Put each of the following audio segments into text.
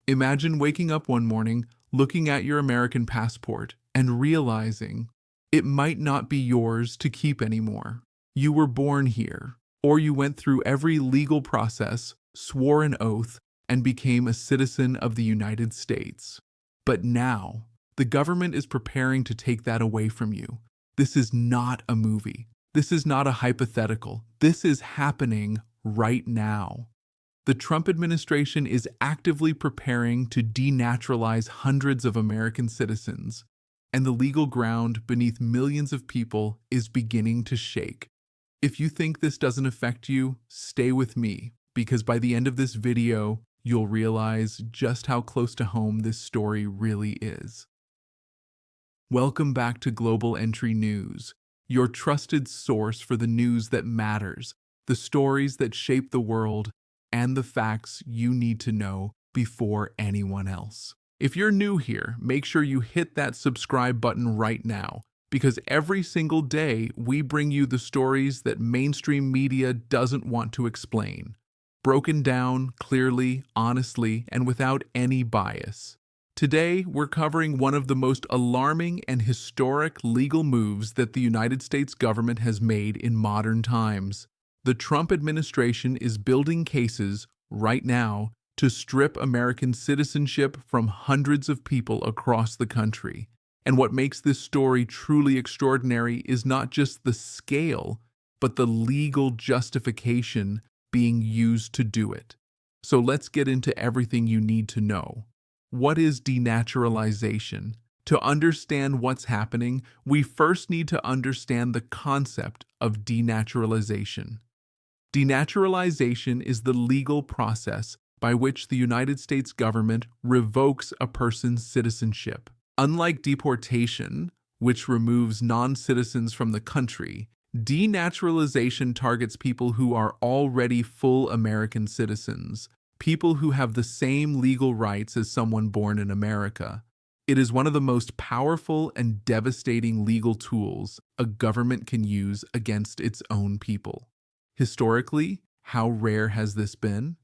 Imagine waking up one morning, looking at your American passport, and realizing it might not be yours to keep anymore. You were born here, or you went through every legal process, swore an oath, and became a citizen of the United States. But now, the government is preparing to take that away from you. This is not a movie. This is not a hypothetical. This is happening right now. The Trump administration is actively preparing to denaturalize hundreds of American citizens, and the legal ground beneath millions of people is beginning to shake. If you think this doesn't affect you, stay with me, because by the end of this video, you'll realize just how close to home this story really is. Welcome back to Global Entry News, your trusted source for the news that matters, the stories that shape the world, and the facts you need to know before anyone else. If you're new here, make sure you hit that subscribe button right now, because every single day we bring you the stories that mainstream media doesn't want to explain, broken down clearly, honestly, and without any bias. Today, we're covering one of the most alarming and historic legal moves that the United States government has made in modern times. The Trump administration is building cases right now to strip American citizenship from hundreds of people across the country. And what makes this story truly extraordinary is not just the scale, but the legal justification being used to do it. So let's get into everything you need to know. What is denaturalization? To understand what's happening, we first need to understand the concept of denaturalization. Denaturalization is the legal process by which the United States government revokes a person's citizenship. Unlike deportation, which removes non-citizens from the country, denaturalization targets people who are already full American citizens, people who have the same legal rights as someone born in America. It is one of the most powerful and devastating legal tools a government can use against its own people. Historically, how rare has this been?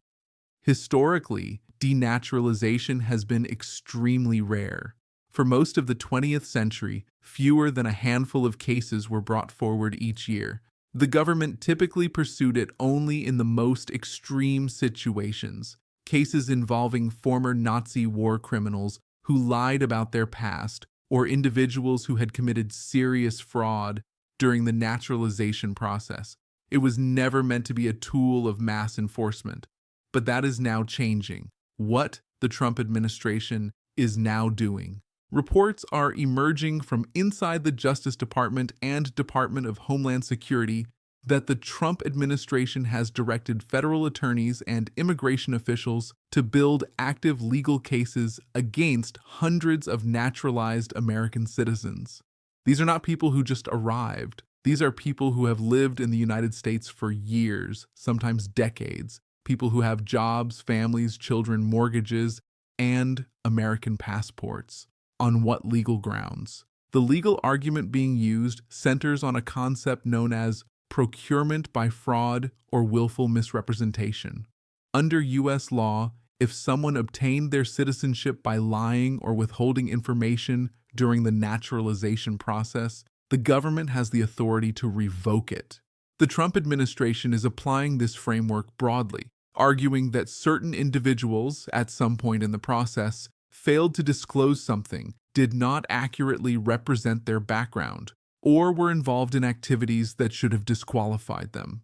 Historically, denaturalization has been extremely rare. For most of the 20th century, fewer than a handful of cases were brought forward each year. The government typically pursued it only in the most extreme situations, cases involving former Nazi war criminals who lied about their past, or individuals who had committed serious fraud during the naturalization process. It was never meant to be a tool of mass enforcement, but that is now changing. What the Trump administration is now doing. Reports are emerging from inside the Justice Department and Department of Homeland Security that the Trump administration has directed federal attorneys and immigration officials to build active legal cases against hundreds of naturalized American citizens. These are not people who just arrived. These are people who have lived in the United States for years, sometimes decades, people who have jobs, families, children, mortgages, and American passports. On what legal grounds? The legal argument being used centers on a concept known as procurement by fraud or willful misrepresentation. Under U.S. law, if someone obtained their citizenship by lying or withholding information during the naturalization process, the government has the authority to revoke it. The Trump administration is applying this framework broadly, arguing that certain individuals, at some point in the process, failed to disclose something, did not accurately represent their background, or were involved in activities that should have disqualified them.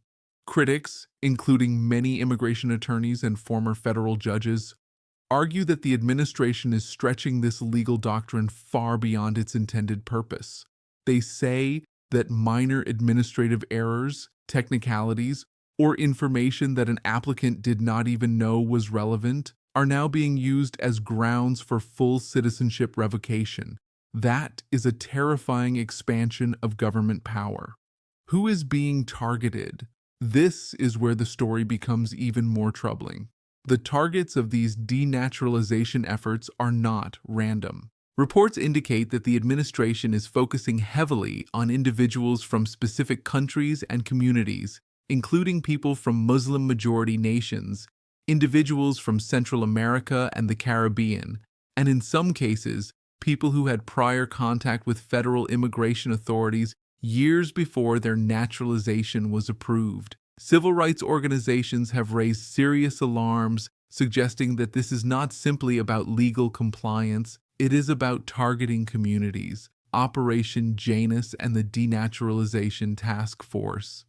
Critics, including many immigration attorneys and former federal judges, argue that the administration is stretching this legal doctrine far beyond its intended purpose. They say that minor administrative errors, technicalities, or information that an applicant did not even know was relevant are now being used as grounds for full citizenship revocation. That is a terrifying expansion of government power. Who is being targeted? This is where the story becomes even more troubling. The targets of these denaturalization efforts are not random. Reports indicate that the administration is focusing heavily on individuals from specific countries and communities, including people from Muslim-majority nations, individuals from Central America and the Caribbean, and in some cases, people who had prior contact with federal immigration authorities years before their naturalization was approved. Civil rights organizations have raised serious alarms, suggesting that this is not simply about legal compliance, it is about targeting communities. Operation Janus and the Denaturalization Task Force.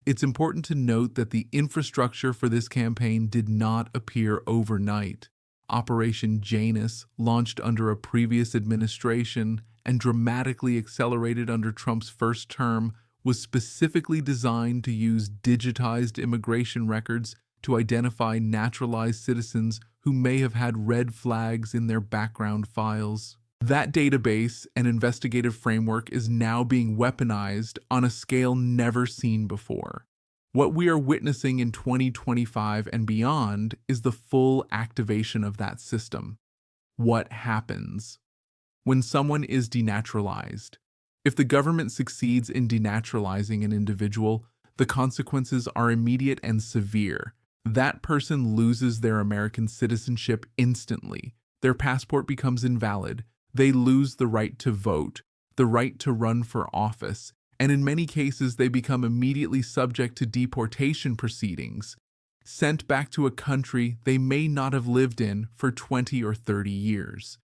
It's important to note that the infrastructure for this campaign did not appear overnight. Operation Janus, launched under a previous administration and dramatically accelerated under Trump's first term, was specifically designed to use digitized immigration records to identify naturalized citizens who may have had red flags in their background files. That database and investigative framework is now being weaponized on a scale never seen before. What we are witnessing in 2025 and beyond is the full activation of that system. What happens when someone is denaturalized? If the government succeeds in denaturalizing an individual, the consequences are immediate and severe. That person loses their American citizenship instantly. Their passport becomes invalid. They lose the right to vote, the right to run for office, and in many cases they become immediately subject to deportation proceedings, sent back to a country they may not have lived in for 20 or 30 years.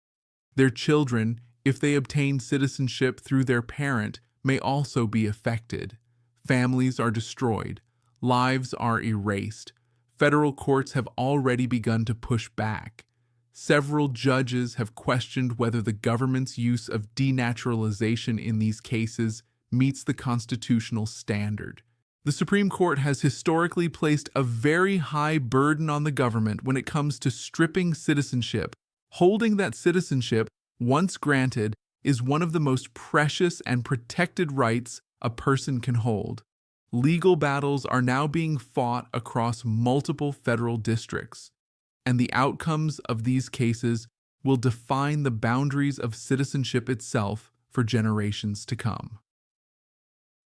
Their children, if they obtain citizenship through their parent, may also be affected. Families are destroyed. Lives are erased. Federal courts have already begun to push back. Several judges have questioned whether the government's use of denaturalization in these cases meets the constitutional standard. The Supreme Court has historically placed a very high burden on the government when it comes to stripping citizenship, holding that citizenship, once granted, is one of the most precious and protected rights a person can hold. Legal battles are now being fought across multiple federal districts, and the outcomes of these cases will define the boundaries of citizenship itself for generations to come.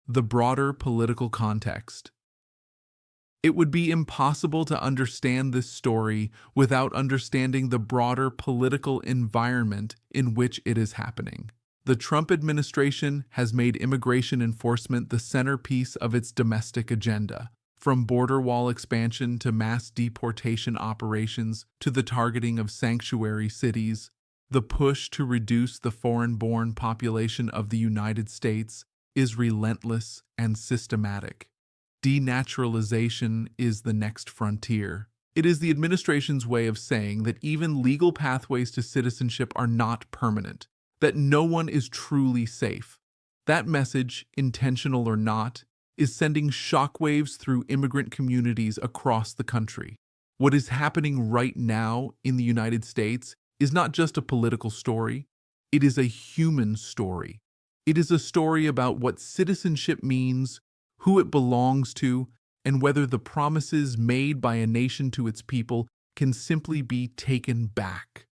The broader political context. It would be impossible to understand this story without understanding the broader political environment in which it is happening. The Trump administration has made immigration enforcement the centerpiece of its domestic agenda. From border wall expansion to mass deportation operations to the targeting of sanctuary cities, the push to reduce the foreign-born population of the United States is relentless and systematic. Denaturalization is the next frontier. It is the administration's way of saying that even legal pathways to citizenship are not permanent, that no one is truly safe. That message, intentional or not, is sending shockwaves through immigrant communities across the country. What is happening right now in the United States is not just a political story, it is a human story. It is a story about what citizenship means, who it belongs to, and whether the promises made by a nation to its people can simply be taken back.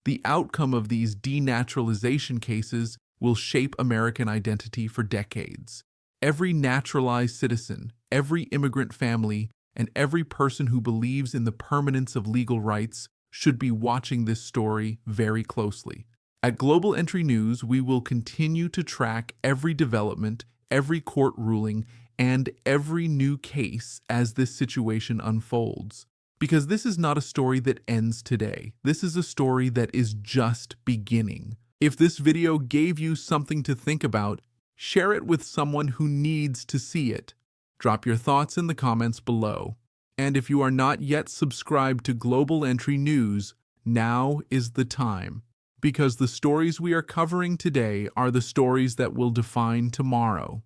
The outcome of these denaturalization cases will shape American identity for decades. Every naturalized citizen, every immigrant family, and every person who believes in the permanence of legal rights should be watching this story very closely. At Global Entry News, we will continue to track every development, every court ruling, and every new case as this situation unfolds. Because this is not a story that ends today. This is a story that is just beginning. If this video gave you something to think about, share it with someone who needs to see it. Drop your thoughts in the comments below. And if you are not yet subscribed to Global Entry News, now is the time. Because the stories we are covering today are the stories that will define tomorrow.